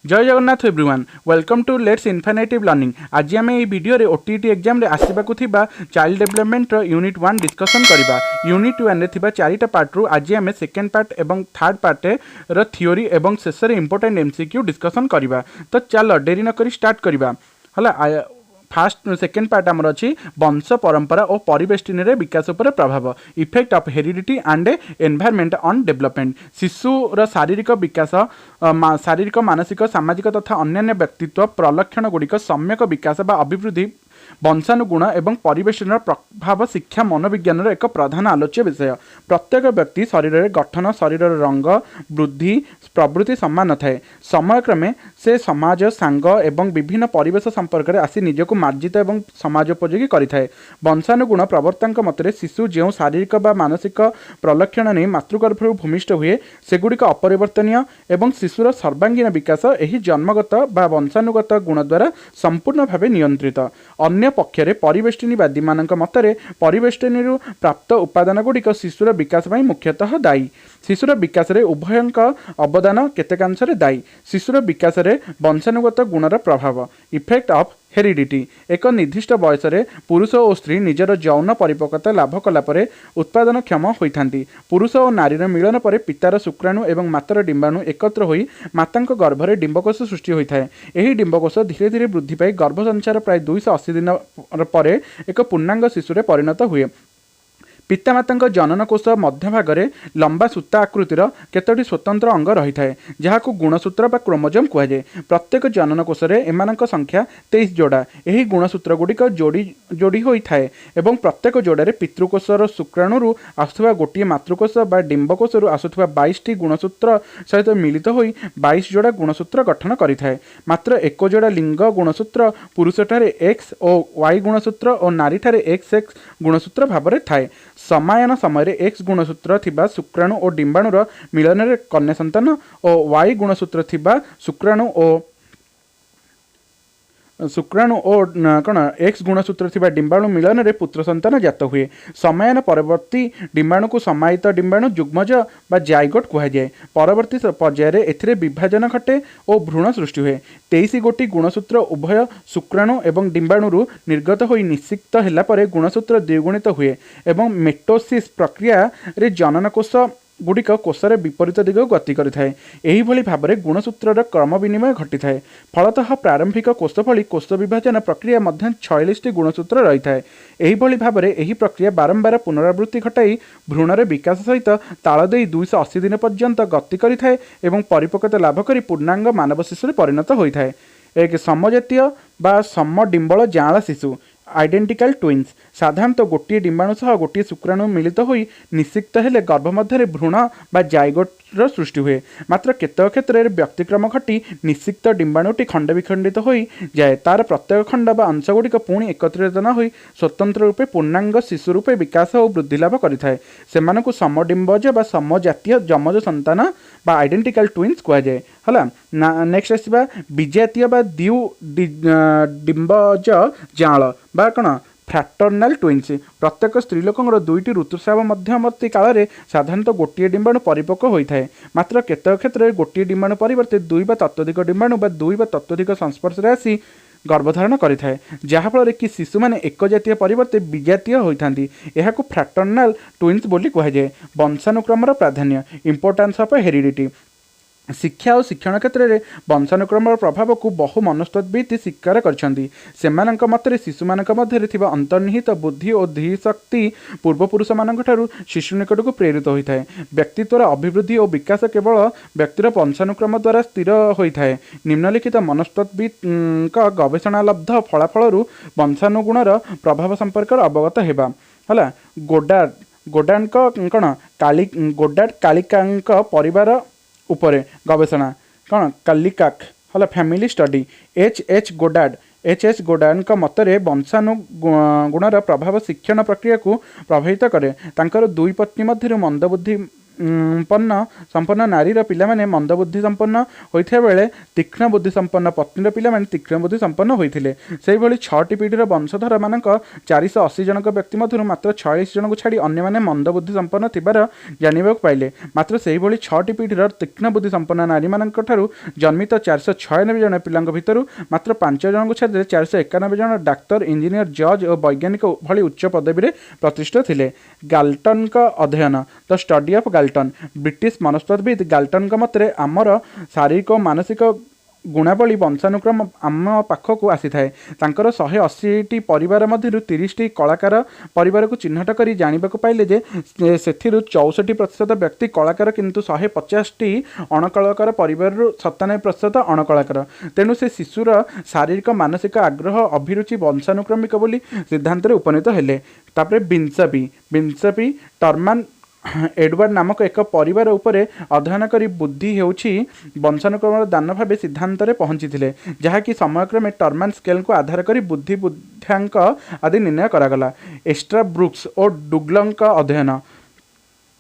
जय Jagannath everyone welcome to let's infinitive learning. आज आम ये वीडियो रे ओटीटी एग्जाम रे आसबाकू थिबा चाइल्ड डेवलपमेंट यूनिट 1 डिस्कशन करबा। यूनिट 1 रे थिबा चारिटा पार्ट रु आज आम सेकेंड पार्ट एवं थर्ड पार्ट रो थ्योरी एवं शेष रे इंपोर्टेंट एमसीक्यू डिस्कशन करबा। तो चलो देरी न करी स्टार्ट करबा। हला फास्ट सेकेंड पार्ट आमर अच्छी वंश परंपरा और परिवेष्टन रे विकास उपर प्रभाव effect of heredity and environment on development. शिशुर शारीरिक विकास शारीरिक मानसिक सामाजिक तथा अन्य व्यक्तित्व प्रलक्षण गुड़िक सम्यक विकास बा अभिवृद्धि वंशानुगुण एवं परिवेशन प्रभाव शिक्षा मनोविज्ञान एक प्रधान आलोच्य विषय। प्रत्येक व्यक्ति शरीर गठन शरीर रंग वृद्धि प्रवृत्ति समान न थाए। समयक्रमे से समाज सांग एवं विभिन्न परिवेश संपर्क में आसी निजक मार्जित एवं समाजोपयोगी करें। वंशानुगुण प्रवर्तक मतरे शिशु जो शारीरिक बा मानसिक प्रलक्षण नहीं मातृगर्भ भूमिष्ठ हुए सेगुड़िक अपरिवर्तनीय एवं शिशुर सर्वांगीन विकास यही जन्मगत बा वंशानुगत गुण द्वारा संपूर्ण भाव नियंत्रित। अन्य पक्षरे परिवेष्टिनीवादी मानक मतरे परिवेष्टिनी प्राप्त उपादान गुड़िक शिशुर विकास में मुख्यतः दायी। शिशुर विकास में उभयंक अवदान केतेकांशरे दायी। शिशुर विकास में वंशानुगत गुणर प्रभाव इफेक्ट ऑफ हेरिडिटी। एक निर्दिष्ट बयस पुरुष और स्त्री निजर यौन परिपक्वता लाभ कलापर उत्पादन क्षम होती। पुरुष और नारीर मिलन पर पितार शुक्राणु एवं मातार डिंबाणु एकत्र होई मातांक गर्भरे डिंबकोश सृष्टि होता है। यही डिंबकोश धीरे धीरे वृद्धि पाई गर्भसंचार प्राय 280 दिन पर एक पूर्णांग शिशुरे परिणत हुए। पितामाता जननकोश मध्य भागरे लंबा सूता आकृतिर केतोटी स्वतंत्र अंग रही है जहाँ गुणसूत्र बा क्रोमोजोम कहुए। प्रत्येक जननकोश एमानक संख्या 23 जोड़ा। यही गुणसूत्र गुड़िक जोड़ी जोड़ी होता है एवं प्रत्येक जोड़े पितृकोशर शुक्राणु आसुवा गोटे मातृकोश बा डिंबकोश आसुवा 22टी गुणसूत्र सहित मिलित हो 22 जोड़ा गुणसूत्र गठन करें। मात्र एक जोड़ा लिंग गुणसूत्र पुरुषठारे एक्स और वाई गुणसूत्र और नारी ठारे एक्स एक्स गुणसूत्र भाव में थाए। समायन समय एक्स गुणसूत्र थिबा शुक्राणु और डिंबाणुर मिलन में कन्या संतान और वाई गुणसूत्र थिबा शुक्राणु और कौन एक्स गुणसूत्र थिबा डिंबाणु मिलन में पुत्र संतान जात हुए। समायन परवर्ती डिंबाणु को समायित डिंबाणु जुग्मज बा जाइगोट कहुए। परवर्ती पर्यायर एथिरे विभाजन घटे और भ्रूण सृष्टि हुए। 23 गोटी गुणसूत्र उभय शुक्राणु एवं डिंबाणु निर्गत हो निश्चित होला परे गुणसूत्र द्विगुणित हुए एवं मेटोसिस प्रक्रिया रे जननकोश गुड़िक कोशरे विपरीत दिग गति करें। भाव में गुणसूत्रर क्रम विनिमय घटी है। फलतः प्रारंभिक कोशफली कोश विभाजन प्रक्रिया मध्य 46 गुणसूत्र रही है। यही भाव में यह प्रक्रिया बारंबार पुनरावृत्ति घटाई भ्रूण विकास सहित ताल दे 280 दिन पर्यंत गति करें और परिपक्वता लाभ कर पूर्णांग मानव शिशु परिणत होता है। एक समजातीय बा समडिंबल जाँला शिशु आइडेंटिकल ट्विन्स साधारणतः गोटे डिंबाणु सह गोटे शुक्राणु मिलित हो निश्चित हेले गर्भ मध्य भ्रूण बा जाइगोटर सृष्टि हुए। मात्र केतक क्षेत्र में व्यक्तिक्रम घटी निश्चित डिंबाणुटी खंड विखंडित हो जाए। तार प्रत्येक खंड बा अंश गुड़िक पुणी एकत्रित न हो स्वतंत्र रूपे पूर्णांग शिशु रूपे विकास और वृद्धि लाभ करें। से समडिंबज बा समजातीय जमज संतान बा आइडेंटिकल ट्विन्स कहुए। हला नेक्स्ट आसवा विजातीय बा द्यू डिंबज जाँल बा कौन फ्रैटर्नाल ट्विन्स। प्रत्येक स्त्रीलोकर 2टी ऋतुस्राव मध्यवर्ती काल में साधारणतः गोटे डिंबाणु परिपक्व होता है। मात्र केतक क्षेत्र में गोटे डिंबाणु परिवर्ते 2 बा तत्वधिक डिंबाणु बा 2 बा तत्वधिक संस्पर्श आसी गर्भधारण करें जहाँफल कि शिशु मैंने एक जातीय परिवर्ते विजातीय होती। यह फ्रैटर्नाल ट्विन्स बोली कहुए। वंशानुक्रमर प्राधान्य इंपोर्टेंस ऑफ हेरिडिटी। शिक्षा और शिक्षण क्षेत्र में वंशानुक्रम प्रभाव को बहु मनस्तत्विद स्वीकार कर मतरे शिशु मान मध्य अंतर्निहित बुद्धि और धीशक्ति पूर्वपुरुष मान शिशु निकट को प्रेरित होता है। व्यक्तित्वर अभिवृद्धि और विकास केवल व्यक्तिर वंशानुक्रम द्वारा स्थिर होता है। निम्नलिखित मनस्तत्विद गवेषणालब्ध फलाफल वंशानुगुणर प्रभाव संपर्क अवगत होगा। है गोडार्ड कालिकांक परिवार उपरे गवेषणा कौन कालिकाक हला फैमिली स्टडी। एच गोडार्ड मतरे वंशानुगुणर प्रभाव शिक्षण प्रक्रिया को प्रभावित करे। तांकर 2 पत्नी मध्य मंदबुद्धि संपन्न नारीर पिलामाने मंदबुद्धि संपन्न होइथा बेले तीक्ष्ण बुद्धि संपन्न पत्नीर पिलामाने तीक्ष्ण बुद्धि संपन्न होइथिले। सेहि भली 6टी पीढ़ीर वंशधर मानक 480 जनक व्यक्ति मध्यरु मात्र 46 जन को छाड़ी अन्य माने मंदबुद्धि संपन्न थिबार जानिबाक पाइले। मात्र सेहि भली 6टी पीढ़ीर तीक्ष्ण बुद्धि संपन्न नारी मानक ठारू जन्मित 496 जन पिलांक भितरु मात्र 5 जन को छाड़ी 491 जन डाक्तर इंजीनियर जज और वैज्ञानिक भली उच्च पदवी प्रतिष्ठित थिले। गाल्टन का अध्ययन the study of Galton British मनस्तत्वविद गाल्टन मतरे आमर शारीरिक और मानसिक गुणावली वंशानुक्रम आम पाखक आसी थाए। तांकर 180टी परिवार मध्यरु 30टी कलाकार परिवार को चिन्हट करी जानिबाकु पाइले जे सेथिरु 64% व्यक्ति कलाकार किंतु 150टी अणकलाकार परिवार 97% अणकलाकार। तेणु से शिशुर शारीरिक मानसिक आग्रह अभिरुचि वंशानुक्रमिक बोली सिद्धांत उपनीत हेले। तापरे बिन्सपी टर्मान एडवर्ड नामक एक परिवार उपरे अध्ययन करी बुद्धि हेउछि वंशानुक्रम दान भाव सिद्धांत पहुँची जहाँकि समयक्रमे टर्मान स्केल को आधार करी बुद्धि बुद्ध्यांक आदि निर्णय करागला। एस्ट्रा ब्रुक्स और डुग्लंग अध्ययन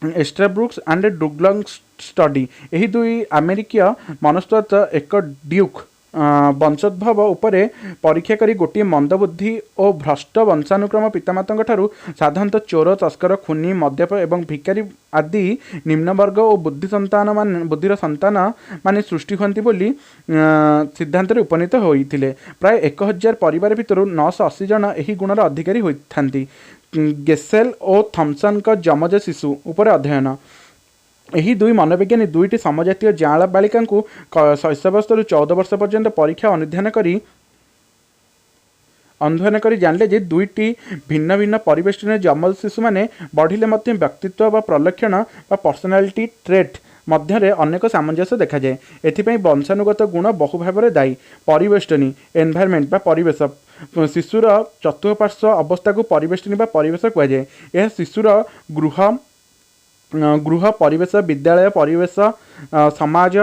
एस्ट्रा ब्रुक्स एंड डुग्लंग स्टडी यही दुई अमेरिकीय मनस्तत्व एक ड्यूक वंशोद्भव उपरे परीक्षा करी गोटे मंदबुद्धि और भ्रष्ट वंशानुक्रम पितामाता ठारू साधारणतः चोर तस्कर खुनी मद्यप एवं भिकारी आदि निम्नवर्ग और बुद्धिर संतान माने सृष्टि होती बोली सिद्धांत उपनीत होइथिले। प्राय 1000 परिवार भितर 980 जन एही गुणर अधिकारी होइथांती। गेसेल और थॉमसन का जमज शिशु उपर अध्ययन यही दुई मनोविज्ञानी दुईटी समजातीय जाँला बालिका शैशवस्था 14 वर्ष पर्यंत परीक्षा अध्ययन करी जानले जे दुईटी भिन्न भिन्न परिवेश जमल शिशु माने बढ़िले मध्य व्यक्तित्व व प्रलक्षण व पर्सनालिटी ट्रेट मध्य अनेक सामंजस्य देखा जाए। एथिपाई वंशानुगत गुण बहु भाव में दायी। परिवेष्टनी एनवायरमेंट बा परिवेश शिशुर चतुःपार्श्व अवस्था को परिवेष्टनी बा परिवेश कहुए। यह शिशुर गृह परिवेश विद्यालय परिवेश समाज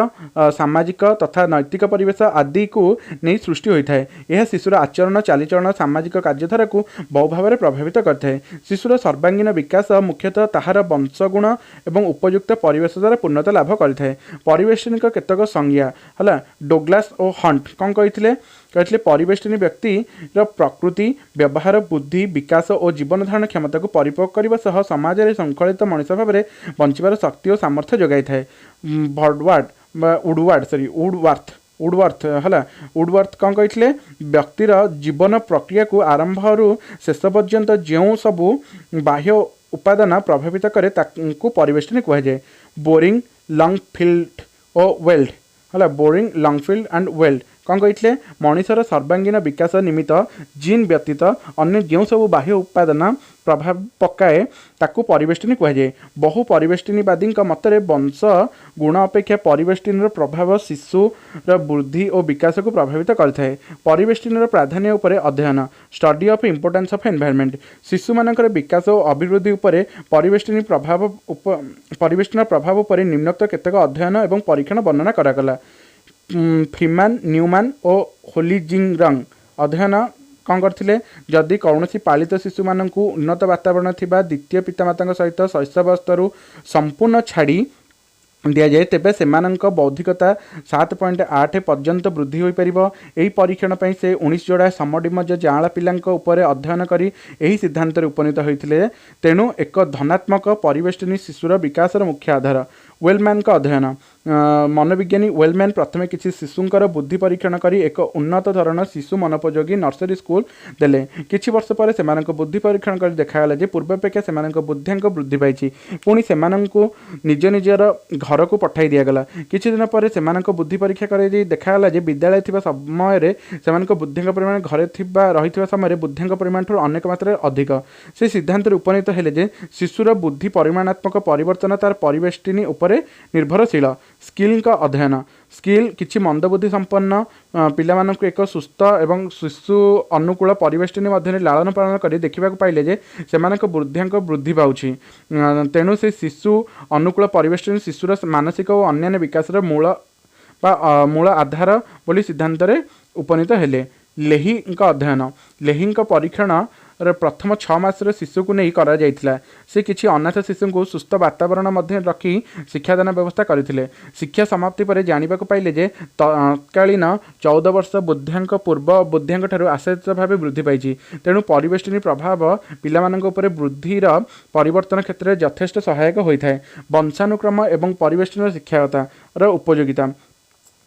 सामाजिक तथा नैतिक परिवेश आदि को नहीं सृष्टि होता है। यह शिशुर आचरण चालीचरण सामाजिक कार्यधारा को बहु भाव में प्रभावित करता है। शिशुर सर्वांगीन विकास मुख्यतः ताहार वंशगुण एवं उपयुक्त परिवेश द्वारा पूर्णता लाभ करता। परिवेशनिक केतक संज्ञा है डोग्लास और हंट कौन कहते परिवेष्टनी व्यक्ति प्रकृति व्यवहार बुद्धि विकास और जीवन धारण क्षमता को परिपक्व करने सह समाज में श्रृंखलित मनुष्य भाव में बंचार शक्ति और सामर्थ्य जगाई थाए। वुडवर्थ है वुडवर्थ कौन कहते व्यक्तिर जीवन प्रक्रिया को आरंभ शेष पर्यंत जो सबू बाह्य उपादान प्रभावित करे ताकू परिवेष्टनी कहुए। बोरिंग लंगफिल्ड और वेल्ड है बोरिंग लंगफिल्ड एंड वेल्ड कौन कहते मनुष्यर सर्वांगीन विकास निमित्त जीन व्यतीत अन्य जो सब बाह्य उपादान प्रभाव पकाए ताकू परिवेष्टनी कहुए। बहु परिवेष्टनीवादी मतरे वंश गुण अपेक्षा परिवेष्टनी प्रभाव शिशुर बुद्धि और विकास को प्रभावित करता। परिवेष्टनी प्राधान्य उपरे अध्ययन study of importance of environment शिशु मानकर विकास और अभिवृद्धि उपरे परिवेष्टनी प्रभाव उपरे निम्नोक्त केतक अध्ययन एवं परीक्षण वर्णना करागला। फ्रीमैन न्यूमैन और होलीजिंगरंग अध्ययन कौन करथिले जदि कौनसी पालित शिशु मानक उन्नत वातावरण थिबा द्वितीय पितामाता सहित शैशवस्था संपूर्ण छाड़ी दि जाए तेबे सेमानंक बौद्धिकता 7.8 पर्यंत वृद्धि हो पार। यही परीक्षण पर से 19 जोड़ा समडिमज जाँला पिलांक उपरे अध्ययन करी यही सिद्धांत उपनीत होते। तेणु एक धनात्मक परिवेष्टनी शिशुर विकास मुख्य आधार। वेलमैन का अध्ययन मनोविज्ञानी वेलमैन प्रथमे किसी शिशुंकर बुद्धि परीक्षण करी एक उन्नत धरण शिशु मनोपयोगी नर्सरी स्कूल देले। किछि वर्ष पर सेमानक बुद्धि परीक्षण कर देखागला जे पूर्वापेक्षा सेमानक बुद्धिंक वृद्धि पाइछि। पुणी सेमानंकु निज निजर घर को पठाई दिगला। किछि दिन पर सेमानक बुद्धि परीक्षा कर देखागला जे विद्यालय थिबा समय रे सेमानक बुद्धिंक परिमाण घरे थिबा रहिथिबा समय बुद्धिंक परिमाण ठुर अनेक मात्रा अधिक। से सिद्धांत उपनीत हेले जे शिशुर बुद्धि परिमाणात्मक परिवर्तन तार परिवेष्टिनी उपरे निर्भरशील। स्किल का अध्ययन स्किल किछि मंदबुद्धि संपन्न पिलामानंकु एक सुस्थ एवं शिशु अनुकूल परिवेष्टनी मध्य लालन पालन कर देखा पाइले जे सेमानक बुद्धिंक वृद्धि पाउछि। तेणु से शिशु अनुकूल परिवेष्टनी शिशुर मानसिक और अन्य विकास मूल आधार बोली सिद्धांत उपनीत हेले। लेही अध्ययन लेही परीक्षण प्रथम 6 मासर शिशु को नहीं करा जायतिला। से किछि अनाथ शिशु को सुस्थ वातावरण मध्य रखी शिक्षादान व्यवस्था करथिले। शिक्षा समाप्ति पर जानिबाकु पाइले जे तत्कालीन 14 वर्ष बुद्ध्यांक पूर्व बुद्ध्यांक ठारू आशातीत भाव वृद्धि पाइछि। तेणु परिवेष्टिनी प्रभाव पिलामानंक उपरे वृद्धिर परिवर्तन क्षेत्र में यथेष्ट सहायक होता है। वंशानुक्रम एवं परिवेष्टन शिक्षागतार उपयोगिता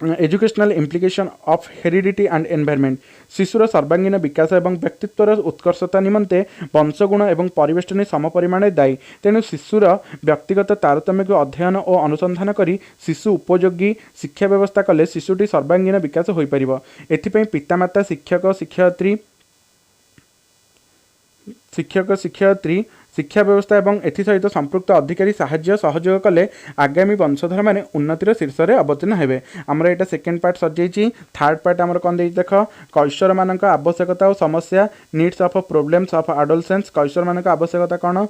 educational implication of heredity and environment शिशुर सर्वांगीन विकास एवं व्यक्तित्वर उत्कर्षता निमंते वंशगुण एवं परिवेष्टनी समपरिमाण दायी। तेणु शिशुर व्यक्तिगत तारतम्य को अध्ययन और अनुसंधान करी शिशु उपयोगी शिक्षा व्यवस्था कले शिशुटी सर्वांगीन विकास हो पारिबो। एथिपई पितामाता शिक्षक शिक्षयित्री शिक्षा व्यवस्था एवं एथि सहित संपृक्त अधिकारी साहाय्य सहयोग कले आगामी वंशधर माने उन्नतिर शीर्ष में अवतीर्ण हेबे। आमर एटा सेकेंड पार्ट सर थर्ड पार्ट आमर कौन दे देख कैशोर मानक आवश्यकता और समस्या needs of problems of adolescence. कैशोर मानक आवश्यकता कौन?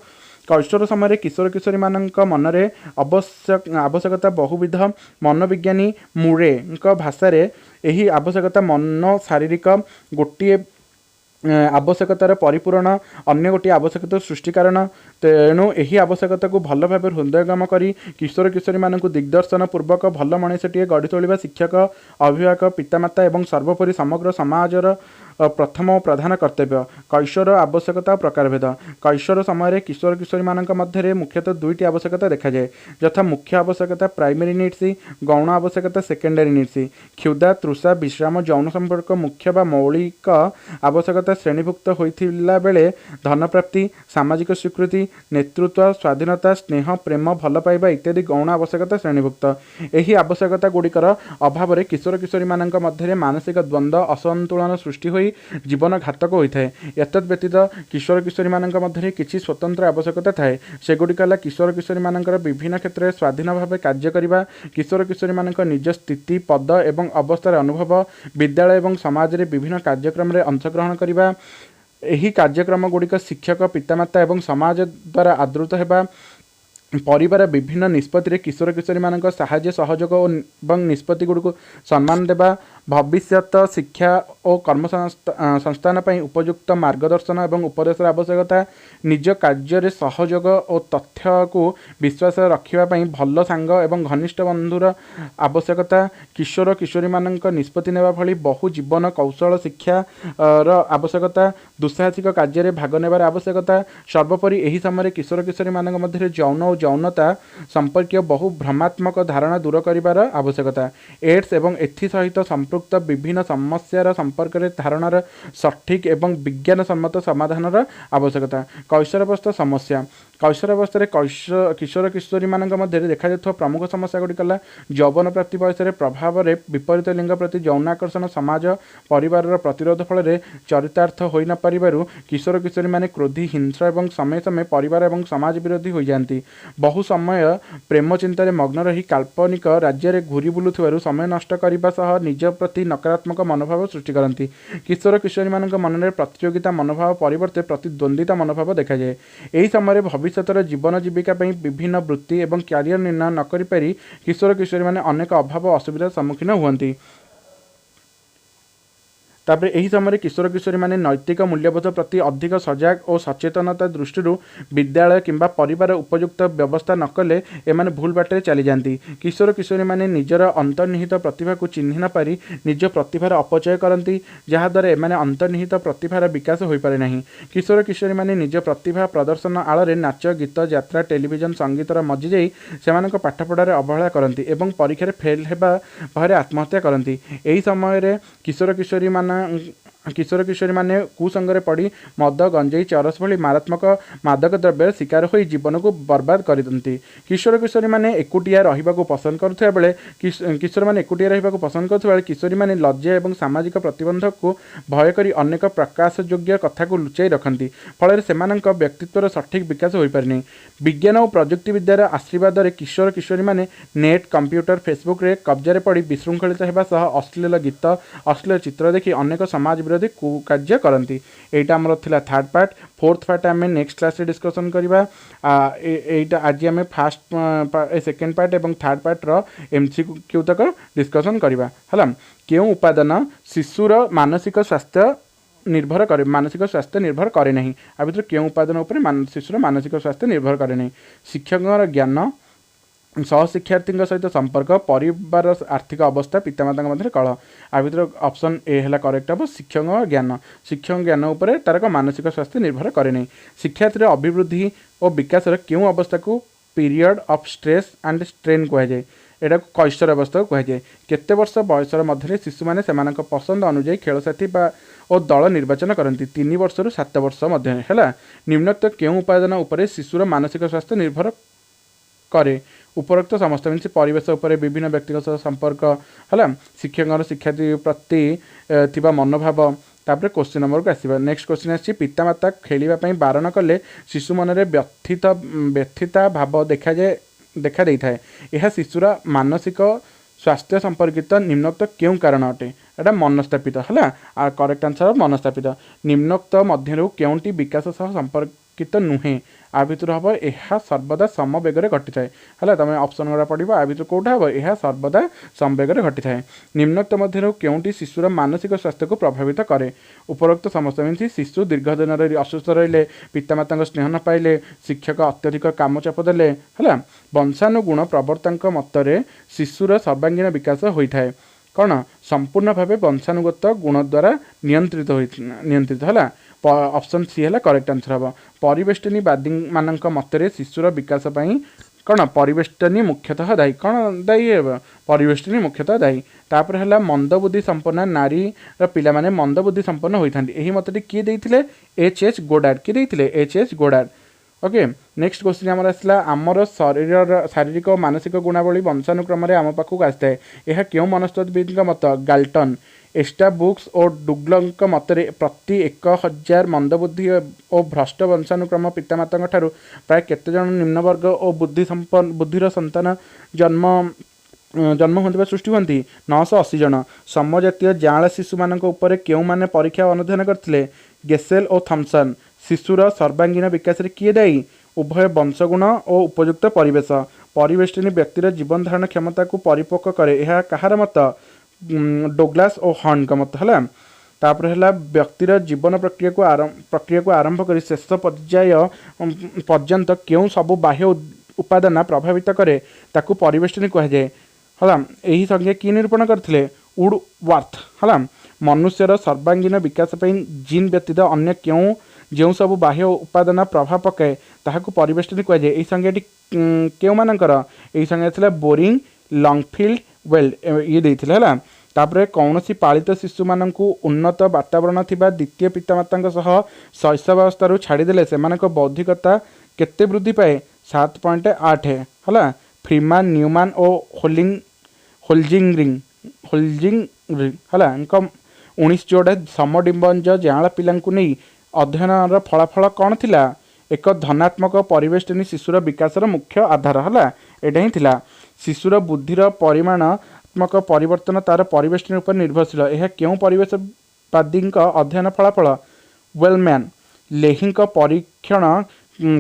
कैशोर समय किशोर किशोरी मानक मनरे आवश्यकता बहुविध। मनोविज्ञानी मुरे भाषा यही आवश्यकता मन शारीरिक गोटे आवश्यकतार परिपूरण अन्य गोटे आवश्यकता सृष्टि कारण। तेणु यही आवश्यकता को भल भाव हृदयंगम करी किशोर किशोरी मानक दिग्दर्शन पूर्वक भल मनीषटीए गढ़ी तोलिबा शिक्षक अभिभावक पितामाता एवं सर्वोपरि समग्र समाजर प्रथम और प्रधान कर्तव्य। कैशोर आवश्यकता प्रकारभेद कैशोर समय किशोर किशोरी मानक मध्य मुख्यतः दुईटी आवश्यकता देखा जाए यथा मुख्य आवश्यकता प्राइमरी नीड्स गौण आवश्यकता सेकेंडरी नीड्स। क्षुधा तृषा विश्राम यौन संपर्क मुख्य बा मौलिक आवश्यकता श्रेणीभुक्त होइथिला बेले धन प्राप्ति सामाजिक स्वीकृति नेतृत्व स्वाधीनता स्नेह प्रेम भल पाइबा इत्यादि गौण आवश्यकता श्रेणीभुक्त। यही आवश्यकता गुड़िकर अभाव किशोर किशोरी मानक मध्य मानसिक द्वंद्व असंतुलन सृष्टि हो जीवन घातक होता है। एतद व्यतीत किशोर किशोरी मानक मध्य किछि स्वतंत्र आवश्यकता थाए सेगुड़िक किशोर किशोरी मानकर विभिन्न क्षेत्र में स्वाधीन भाव कार्य करने किशोर किशोरी मानक निज स्थिति पद एवं अवस्थार अनुभव विद्यालय एवं समाज में विभिन्न कार्यक्रम में अंशग्रहण करने यही कार्यक्रम गुड़िक शिक्षक पितामाता एवं समाज द्वारा आदृत होगा। परिवार विभिन्न निष्पत्ति किशोर किशोरी मानक साहाय्य सहयोग और निष्पत्ति गुड़ को सम्मान देवा भविष्यत शिक्षा और कर्म संस्थान पर उपयुक्त मार्गदर्शन और उपदेशर आवश्यकता निज कार्य सहयोग और तथ्य को विश्वास रखापी भल सांग एवं घनिष्ठ बंधुर आवश्यकता किशोर किशोरी मानक निष्पत्ति नेबा भली बहु जीवन कौशल शिक्षा आवश्यकता दुस्साहसिक कार्य भाग नेबार आवश्यकता। सर्वोपरि यही समय किशोर किशोरी मानक मध्य यौन और यौनता संपर्क बहु भ्रमात्मक धारणा दूर करिवार आवश्यकता। एड्स एवं एथि सहित संपृक्त विभिन्न समस्यार संपर्क में धारणार सठिक एवं विज्ञान सम्मत समाधानर आवश्यकता। कैशोरावस्था समस्या कैशोरावस्था किशोर किशोरी मानक मध्य देखा जाता प्रमुख समस्या गुड़िक यौवन प्राप्ति बयस प्रभाव में विपरीत लिंग प्रति यौन आकर्षण समाज परिवार प्रतिरोध फल चरितार्थ हो न पारिबारु किशोर किशोरी माने क्रोधी हिंसा एवं समय समय परिवार एवं समाज विरोधी हो जाती। बहु समय प्रेम चिंतार मग्न रही काल्पनिक राज्य में घूरी बुलुथिबारु समय नष्ट करने सह निज प्रति नकारात्मक मनोभाव सृष्टि करती। किशोर किशोरी मानक मन में प्रतियोगिता मनोभाव परिवर्ते प्रतिद्वंदिता मनोभाव देखा जाए। यही समय भविष्यतर जीवन जीविका विभिन्न वृत्ति एवं क्यारियर निर्णय न करि पारि किशोर किशोरी माने अनेक अभाव असुविधार सम्मुखीन हुअन्ति। तापर यही समय किशोर किशोरी माने नैतिक मूल्यबोध प्रति अधिक सजग और सचेतनता दृष्टि विद्यालय किंबा परिवार उपयुक्त व्यवस्था न कले एमाने भूल बाटे चली जाती। किशोर किशोरी माने निजर अंतर्निहित प्रतिभा को चिन्ह न पारि निज प्रतिभार अपचय करती जहाद्वारा एमाने अंतर्निहित प्रतिभार विकास हो पारे नहीं। किशोर किशोरी माने निज प्रतिभा प्रदर्शन आଳରେ नाच गीत यात्रा टेलीविजन संगीतर मजी जाई सेमानक पाठपढ़ार अवहेला करती एवं परीक्षा फेल हेबा भୟରେ आत्महत्या करती। यही समय किशोर किशोरी माने कुसंगरे पड़ी मद गंजेई चरस भली मारात्मक मादक द्रव्य शिकार हो जीवन को बर्बाद कर दिखती। किशोर किशोरी माने एकुटिया रहिबाकु पसंद करुवा बेले किशोर माने एकुटिया रहिबाकु पसंद करुवा किशोरी माने लज्जा एवं सामाजिक प्रतिबंधक को भय करी अनेक प्रकाश योग्य कथा को लुचाई रखती फल सेमानक व्यक्तित्वर सठिक विकास हो पारे नहीं। विज्ञान और प्रजुक्ति विद्यार आशीर्वाद किशोर किशोरी माने नेट कंप्यूटर फेसबुक रे कब्जा पड़ी विशृंखलित होगा सह अश्लील गीत अश्लील चित्र देखि अनेक समाज विरोधी कुकार्य करती। यहाँ आमर थिला थर्ड पार्ट फोर्थ पार्ट आम नेक्स्ट क्लास रे डिस्कसन करवा। यहाँ आज आम फास्ट सेकेंड पार्ट एवं थर्ड पार्ट रो एमसीक्यू तक डिस्कसन करवा। हला क्यों उपादान शिशुर मानसिक स्वास्थ्य निर्भर करे मानसिक स्वास्थ्य निर्भर करे नहीं आ भितर केउं उपादान उपरे शिशुर मानसिक स्वास्थ्य निर्भर करे नहीं शिक्षकर ज्ञान सहशिक्षार्थी सहित संपर्क परिवार आर्थिक अवस्था पितामाता मध्य कलह आ भितर ऑप्शन ए है करेक्ट हम शिक्षक ज्ञान उपर तार मानसिक स्वास्थ्य निर्भर करे नहीं शिक्षार्थी अभिवृद्धि और विकास क्यों अवस्था को period of stress and strain कहुए एटा कैशोर अवस्था को कहुए केते वर्ष बयसर मध्य शिशु मैंने से पसंद अनुजाई खेलसाथी और दल निर्वाचन करती 3 वर्ष रु 7 वर्ष मध्य है निम्नोक्त केउं उपादान उपर शिशुर मानसिक स्वास्थ्य निर्भर करे उपरोक्त समस्त मीन परिवेश उपर विभिन्न व्यक्तिगत संपर्क है शिक्षक शिक्षार्थी प्रति थिबा मनोभाव तापर क्वेश्चन नंबर को आसवा नेक्स्ट क्वेश्चन आसी पितामाता खेलवाई बारण कले शिशु मन में व्यथिता भाव देखा दे थाए यह शिशुर मानसिक स्वास्थ्य संपर्कित निम्नोक्त क्यों कारण अटे एटा मनस्तापित है करेक्ट आंसर मनस्तापित निम्नोक्त मध्य केउंटी विकास सह संपर्कित नुहे आ भितर हम यह सर्वदा समवेगर घटी थाए है तुम ऑप्शन गुड़ा पढ़ आ भितर कौटा हम यह सर्वदा समवेगर घटी थाए निम्नोक्त मध्य केउंटी शिशुर मानसिक स्वास्थ्य को प्रभावित करे उपरोक्त समस्त मीन शिशु दीर्घ दिन असुस्थ रहिले पितामाता स्नेह न पाइले शिक्षक अत्यधिक काम चाप देले है वंशानुगुण प्रवर्तक मतरे शिशुर सर्वांगीन विकास होता है कौन संपूर्ण भाव वंशानुगत गुण द्वारा नियंत्रित है ऑप्शन सी है करेक्ट आंसर हम परिवेष्टनीवादी मान मतरे शिशुर विकास कौन परिवेष्टनी मुख्यतः दायी कौन दायी है परिवेष्टनी मुख्यतः दायी तापर है मंदबुद्धि संपन्न नारी पिला माने मंदबुद्धि संपन्न होता यही मतटी किए देते एच गोडार्ड किए देते H Goddard okay next question आमर आसला आमर शारीरिक और मानसिक गुणावली वंशानुक्रम आम पाखक आसता है यह क्यों मनस्तत्वविद मत गाल्टन एस्टा बुक्स और डुग्लक मतरे प्रति 1000 मंदबुद्धि और भ्रष्ट वंशानुक्रम पितामाता ठारू प्राय केते जन निम्नवर्ग और बुद्धिर संतान जन्म होता सृष्टि होती 980 जन समजातीय जाँला शिशु मान क्यों मैंने परीक्षा अनुधान करते गेसेल और थॉमसन शिशुर सर्वांगीन विकास किए दायी उभय वंशगुण और उपयुक्त परिवेश परिवेष्टनी व्यक्तिर जीवन धारण क्षमता को परिपक्व करे यह कहार मत डोग्लास और हॉर्न का मत है तापर है व्यक्तिर जीवन प्रक्रिया को आरंभ कर शेष पर्याय पर्यंत क्यों सबू बाह्य उपादान प्रभावित करे ताकू परिवेष्टनी कहुए है यही संज्ञा कि निरूपण करते वुडवर्थ है मनुष्यर सर्वांगीन विकास जीन व्यतीत अन्य क्यों जो सब बाह्य उपादान प्रभाव पकाए ताकू परिवेष्टनी कहुए यही संज्ञाटी क्यों मानकर यही संज्ञा बोरिंग लंगफिल्ड वेल्ड ये देते है तापर कौन सी पालित शिशु मान उन्नत वातावरण थिबा द्वितीय पितामाता सह शैशवावस्था छाड़देले से बौद्धिकता केते वृद्धि पाए 7.8 है फ्रीमान न्यूमान और होल्जिंग है 19 जोड़ा समडिम्बंज जाँला पिला नहीं अध्ययन फलाफल कौन थिला एक धनात्मक परिवेष्टनी शिशुर विकास मुख्य आधार है यहाँ ही थिला शिशुर बुद्धिर परिमाणात्मक परिवर्तन तार परिवेष्टनी उपर निर्भरशील यह क्यों परिवेशवादी अध्ययन फलाफल वेलमैन लेही परीक्षण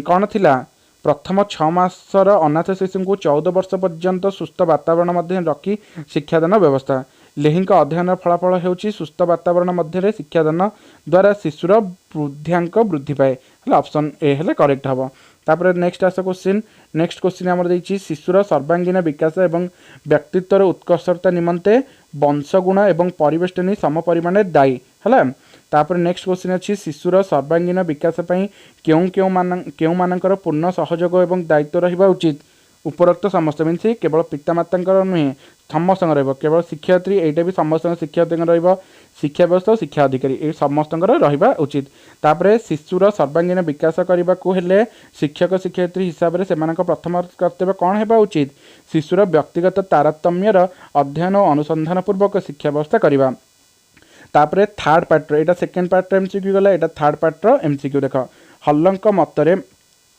कौन थिला प्रथम 6 मासर अनाथ शिशु को 14 वर्ष पर्यंत सुस्थ वातावरण मध्य रखी शिक्षादान व्यवस्था लेही अध्ययन फलाफल होउची सुस्थ वातावरण मध्य शिक्षादान द्वारा शिशुर बुद्ध्यांक वृद्धि पाए ऑप्शन ए है करेक्ट हम तापर नेक्स्ट आस नेक्स्ट क्वेश्चन आमर देखिए शिशुर सर्वांगीन विकास एवं व्यक्तित्वर उत्कर्षता निमंते वंशगुण एवं परिवेष्टनी सम परिमाण दायी है तापर नेक्स्ट क्वेश्चन अच्छी शिशुर सर्वांगीन विकास क्यों मानकर पूर्ण सहयोग एवं दायित्व रहा उचित उपरोक्त समस्त मीन केवल पितामाता नुहे समस्त केवल शिक्षयित्री यहाँ भी समस्त शिक्षयित्री शिक्षा व्यवस्था और शिक्षा अधिकारी ये समस्त रहा उचित तापर शिशुर सर्वांगीन विकास करने को हेले शिक्षक शिक्षयित्री हिसाब से प्रथम कर्तव्य कौन होगा उचित शिशुर व्यक्तिगत तारतम्यर अध्ययन और अनुसंधान पूर्वक शिक्षा व्यवस्था करवा तापर थर्ड पार्टर यहाँ सेकेंड पार्टर एमसीक्यू गला यहाँ थर्ड पार्टर एमसीक्यू देख हल्लंक मतरे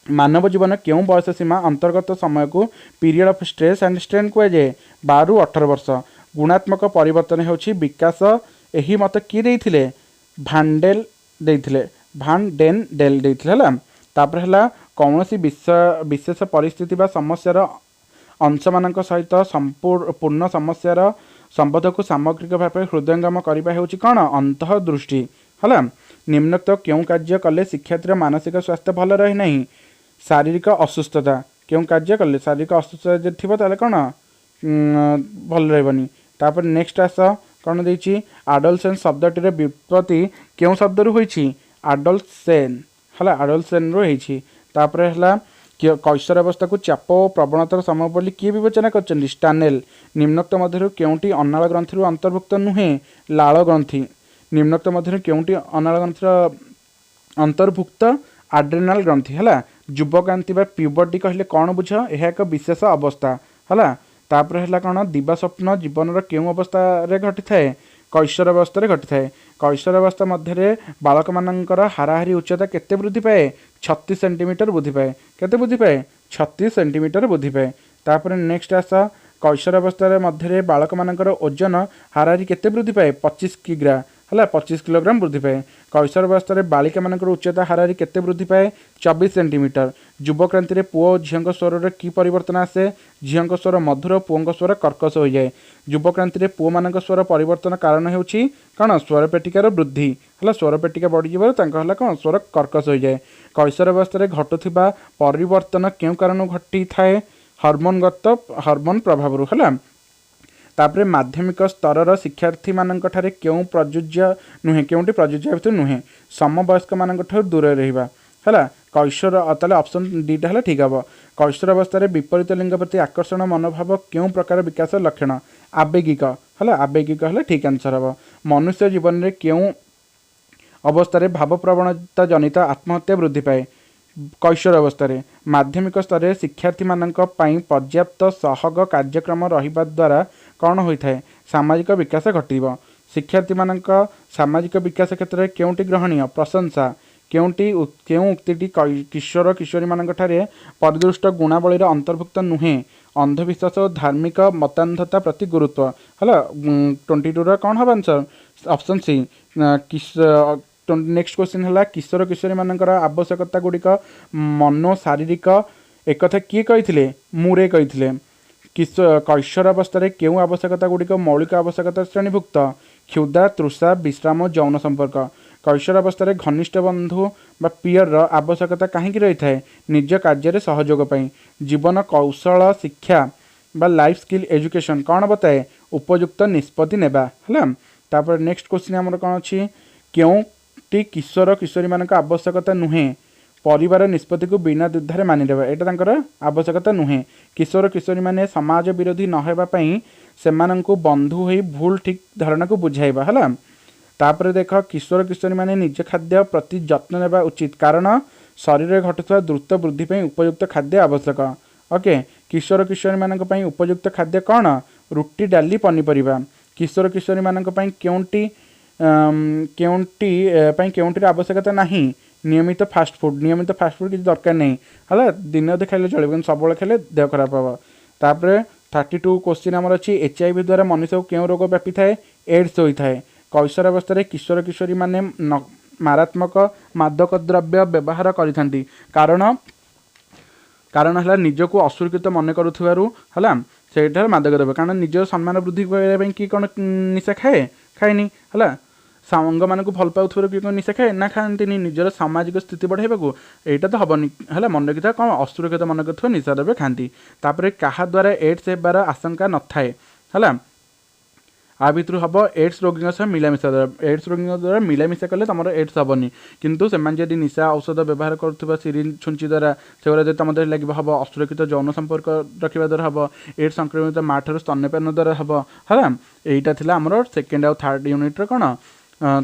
मानव जीवन क्यों बयस सीमा अंतर्गत समय को period of stress and strain कहुए 12 ରୁ 18 वर्ष गुणात्मक परिवर्तन होछि विकास यही मत किए देथिले भान डेन डेल देथिले हला तापर हला कौनसी विशेष परिस्थिति बा समस्यार अंश मानक सहित पूर्ण समस्यार संबंध को सामग्रिक भाव हृदयंगम करने होछि कौन अंतःदृष्टि हला निम्नोक्त क्यों कार्य कले शिक्षार्थी मानसिक स्वास्थ्य भल रहे नहीं शारीरिक असुस्थता क्यों कार्य कले शारीरिक असुस्थता जब थी ताले कौन भल रही तापर नेक्स्ट आस कौन देती आडलसेन शब्दटीर व्युत्पत्ति क्यों शब्द रु होई आडलसेन हला आडलसेन रु होई तापर हला कैशोर अवस्था को चाप और प्रवणतार समय बोली किए विवेचना कर स्टानेल निम्नोक्त मध्य क्योंटी अनाल ग्रंथि अंतर्भुक्त नुहे लाल ग्रंथि निम्नोक्त मध्य क्योंटी अनाल ग्रंथि अंतर्भुक्त आड्रेनाल ग्रंथि है युवकांति प्यूबर्टी कहले कौन बुझ यह एक विशेष अवस्था है तापर है कौन दिवा स्वप्न जीवन क्यों अवस्था घटी थाए कैशोर अवस्था घटी थाए कैशोर अवस्था मध्य बालक मानकर हाराहारी उच्चता केते वृद्धि पाए 36 सेंटीमीटर वृद्धि पाए केते वृद्धि पाए 36 सेंटीमीटर वृद्धि पाए तापर नेक्स्ट आस कैशोर अवस्था मध्य बालक मानकर ओजन हाराहारी केते वृद्धि पाए 25 किग्रा है 25 किलोग्राम वृद्धि पाए कैशोर अवस्था बालिका मानकर उच्चता हाराहारी केते वृद्धि पाए 24 सेंटीमीटर युवक्रांति पुओ झील स्वर की परिवर्तन आसे झील स्वर मधुर पुओं स्वर कर्कश हो जाए युवक्रांति पुओ मान स्वर परिवर्तन कारण होउछि कौन स्वर पेटिकार वृद्धि है स्वर पेटिका बढ़ी कौन स्वर कर्कश हो जाए कैशोर अवस्था घटुवा परिवर्तन क्यों कारण घटी थाए हार्मोन प्रभाव है तापर माध्यमिक स्तर शिक्षार्थी मानक ठारे क्यों प्रযোज्य नुहे क्योंटी प्रযোज्य नुहे समवयस्क मानक ठार दूर रहिबा है कैशोर ताले ऑप्शन डीटा है ठीक हम कैशोर अवस्था विपरीत लिंग प्रति आकर्षण मनोभाव क्यों प्रकार विकास लक्षण आवेगिक है आवेगिक है ठीक आंसर हम मनुष्य जीवन में क्यों अवस्था भाव प्रवणता जनित आत्महत्या वृद्धि पाए कैशोर अवस्था माध्यमिक स्तर शिक्षार्थी मानक पई पर्याप्त सहग कार्यक्रम रहिबा द्वारा कौन होता है सामाजिक विकास घटिब शिक्षार्थी मानक सामाजिक विकास क्षेत्र में क्योंटी ग्रहणीय प्रशंसा क्योंटी क्यों उक्ति किशोर किशोरी मानक ठारे परिदृष्ट गुणावलीर अंतर्भुक्त नुहे अंधविश्वास और धार्मिक मतान्धता प्रति गुरुत्व है 22 कौन हम answer option C next question है किशोर किशोरी मानकर आवश्यकता गुड़िक मनो शारीरिक एक कथा किए कही मुरे कही कैशोर अवस्था क्यों आवश्यकता गुड़िक मौलिक आवश्यकता श्रेणीभुक्त क्षुधा तृषा विश्राम यौन संपर्क कैशोर अवस्था घनिष्ठ बंधु बा पीयर आवश्यकता कहीं रही है निज कार्य सहयोग पाई जीवन कौशल शिक्षा बा लाइफ स्किल एजुकेशन कौन बताए उपयुक्त निष्पत्ति नेबा है तापर नेक्स्ट क्वेश्चन आमर कौन अच्छी क्यों किशोर किशोरी मान आवश्यकता नुहे परिवार निष्पत्ति को बिना द्विधारे मानिदेवा यहाँ आवश्यकता नुहे किशोर किशोरी माने समाज विरोधी नहेबापी से बंधु हो भूल ठीक धारणा को बुझाइबा है तापर देख किशोर किशोरी माने निज खाद्य प्रति जत्न नेबा उचित कारण शरीर घटुवा द्रुत वृद्धि पे उपयुक्त खाद्य आवश्यक ओके किशोर किशोरी मान उपयुक्त खाद्य कौन रुटी डाली पनीपरिया किशोर किशोरी मान क्योंटी क्योंटी आवश्यकता नहीं नियमित फास्ट फूड किसी दरकार नहीं है दिन अधे खाइले चलो सब खाइले देह खराब हम तापर 32 क्वेश्चन आमर अच्छी HIV द्वारा मनुष्य को क्यों रोग व्यापी थाए एड्स होता है कैशोर अवस्था किशोर किशोरी माने मारात्मक मादक द्रव्य व्यवहार करिथांती कारण है निजक असुरक्षित मन करुथिबारु है से मादक द्रव्य कारण निज सम्मान वृद्धि करने कि कौन निशा खाए खाएनी है सांग मान भल पाथर कि निशा खाए ना खाती निजर सामाजिक स्थिति बढ़ाइबा यहाँ तो हेनी है मन रखी था कौन असुरक्षित मन कर निशा द्रव्य खाती तापर क्या द्वारा एड्स होबार आशंका न थाए है आ भितर हम एड्स रोगी सह मिलामिशा द्वारा एड्स रोगी द्वारा मिलामिशा कले तुम एड्स हेनी किंतु से निशा औषध व्यवहार कर सिरिंज छुंची द्वारा से तुम लगे हम असुरक्षित यौन संपर्क रखा द्वारा हम एड्स संक्रमित माँ ठार स्तन्यपान द्वारा हम है यहाँ आमर सेकेंड आउ थर्ड यूनिट्र कौन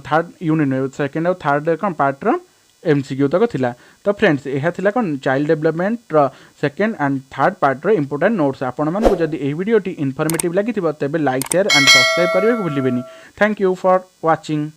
थर्ड यूनिट सेकेंड आउ थर्ड कौन पार्टर MCQ तक थिला तो फ्रेंड्स यह थिला कौन child development second and third पार्टर इंपोर्टेंट नोट्स आपण मानक जदि यह वीडियोटी इनफॉर्मेटिव लगी तेब लाइक शेयर एंड सब्सक्राइब करने को भूलिबेनी थैंक यू फॉर वाचिंग।